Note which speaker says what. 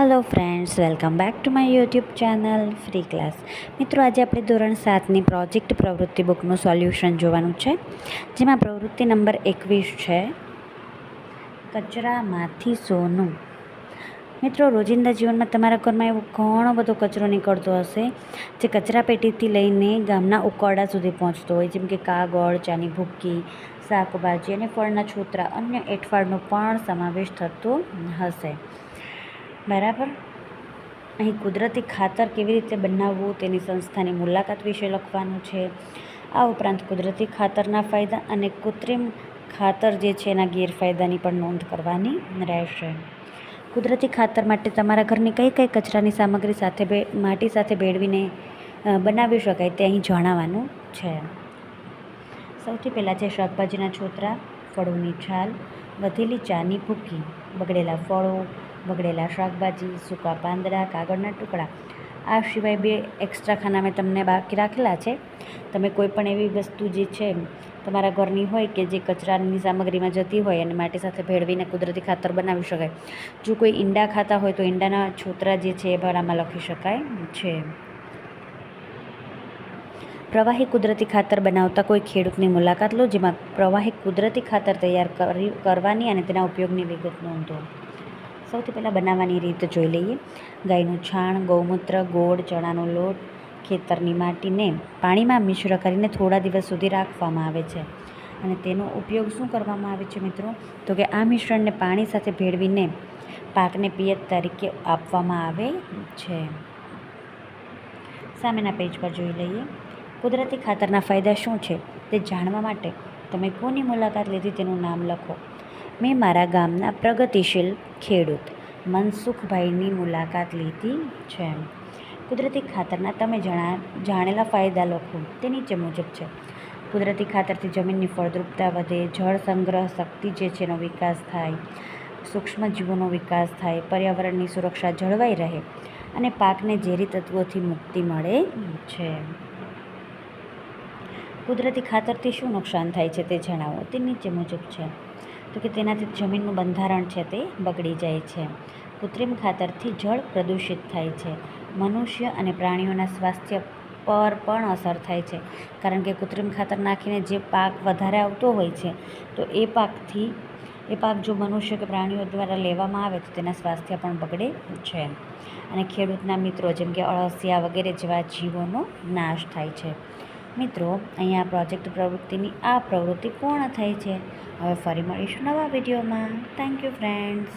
Speaker 1: Hello friends, welcome back to my YouTube channel free class. मित्रों, आज આપણે ધોરણ 7ની પ્રોજેક્ટ પ્રવૃત્તિ બુકનું સોલ્યુશન જોવાનું છે, જેમાં પ્રવૃત્તિ નંબર 21 છે, કચરામાંથી સોનું। મિત્રો, રોજિંદા જીવનમાં તમારા ઘરમાં એવો ઘણો બધો કચરો નીકળતો હશે, જે કચરાપેટીથી લઈને ગામના ઉકરડા સુધી પહોંચતો હોય, જેમ કે કાગળ, ચાની ભૂકી, શાકભાજી અને ફળના છોતરા, અન્ય એઠવાડનો પણ સમાવેશ થતો હશે, બરાબર। અહીં કુદરતી ખાતર કેવી રીતે બનાવવું તેની સંસ્થાની મુલાકાત વિશે લખવાનું છે। આ ઉપરાંત કુદરતી ખાતરના ફાયદા અને કૃત્રિમ ખાતર જે છે એના ગેરફાયદાની પણ નોંધ કરવાની રહેશે। કુદરતી ખાતર માટે તમારા ઘરની કઈ કઈ કચરાની સામગ્રી સાથે માટી સાથે ભેળવીને બનાવી શકાય તે અહીં જણાવવાનું છે। સૌથી પહેલાં છે શાકભાજીના છોતરા, ફળોની છાલ, વધેલી ચાની ભૂકી, બગડેલા ફળો, બગડેલા શાકભાજી, સૂકા પાંદડા, કાગળના ટુકડા। આ સિવાય 2 એક્સ્ટ્રા ખાના મેં તમને બાકી રાખેલા છે। તમે કોઈ પણ એવી વસ્તુ જે છે તમારા ઘરની હોય કે જે કચરાની સામગ્રીમાં જતી હોય અને માટી સાથે ભેળવીને કુદરતી ખાતર બનાવી શકાય। જો કોઈ ઈંડા ખાતા હોય તો ઈંડાના છોતરા જે છે એ પણ આમાં લખી શકાય છે। પ્રવાહી કુદરતી ખાતર બનાવતા કોઈ ખેડૂતની મુલાકાત લો, જેમાં પ્રવાહી કુદરતી ખાતર તૈયાર કરવાની અને તેના ઉપયોગની વિગત નોંધો। સૌથી પહેલાં બનાવવાની રીત જોઈ લઈએ। ગાયનું છાણ, ગૌમૂત્ર, ગોળ, ચણાનો લોટ, ખેતરની માટીને પાણીમાં મિશ્ર કરીને થોડા દિવસ સુધી રાખવામાં આવે છે અને તેનો ઉપયોગ શું કરવામાં આવે છે મિત્રો? તો કે આ મિશ્રણને પાણી સાથે ભેળવીને પાકને પિયત તરીકે આપવામાં આવે છે। સામેના પેજ પર જોઈ લઈએ। કુદરતી ખાતરના ફાયદા શું છે તે જાણવા માટે તમે કોની મુલાકાત લીધી તેનું નામ લખો। મેં મારા ગામના પ્રગતિશીલ ખેડૂત મનસુખભાઈની મુલાકાત લીધી છે। કુદરતી ખાતરના તમે જાણેલા ફાયદા લખો, તે નીચે મુજબ છે। કુદરતી ખાતરથી જમીનની ફળદ્રુપતા વધે, જળ સંગ્રહ શક્તિ જે છે એનો વિકાસ થાય, સૂક્ષ્મજીવોનો વિકાસ થાય, પર્યાવરણની સુરક્ષા જળવાઈ રહે અને પાકને ઝેરી તત્વોથી મુક્તિ મળે છે। કુદરતી ખાતરથી શું નુકસાન થાય છે તે જણાવો, તે નીચે મુજબ છે। તો કે તેનાથી જમીનનું બંધારણ છે તે બગડી જાય છે। કૃત્રિમ ખાતરથી જળ પ્રદૂષિત થાય છે। મનુષ્ય અને પ્રાણીઓના સ્વાસ્થ્ય પર પણ અસર થાય છે, કારણ કે કૃત્રિમ ખાતર નાખીને જે પાક વધારે આવતો હોય છે તો એ પાક જો મનુષ્ય કે પ્રાણીઓ દ્વારા લેવામાં આવે તો તેના સ્વાસ્થ્ય પણ બગડે છે અને ખેડૂતના મિત્રો જેમ કે અળસિયા વગેરે જેવા જીવોનો નાશ થાય છે। મિત્રો, અહીંયા પ્રોજેક્ટ પ્રવૃત્તિની આ પ્રવૃત્તિ પૂર્ણ થઈ છે। હવે ફરી મળીશું નવા વિડીયોમાં। Thank you friends.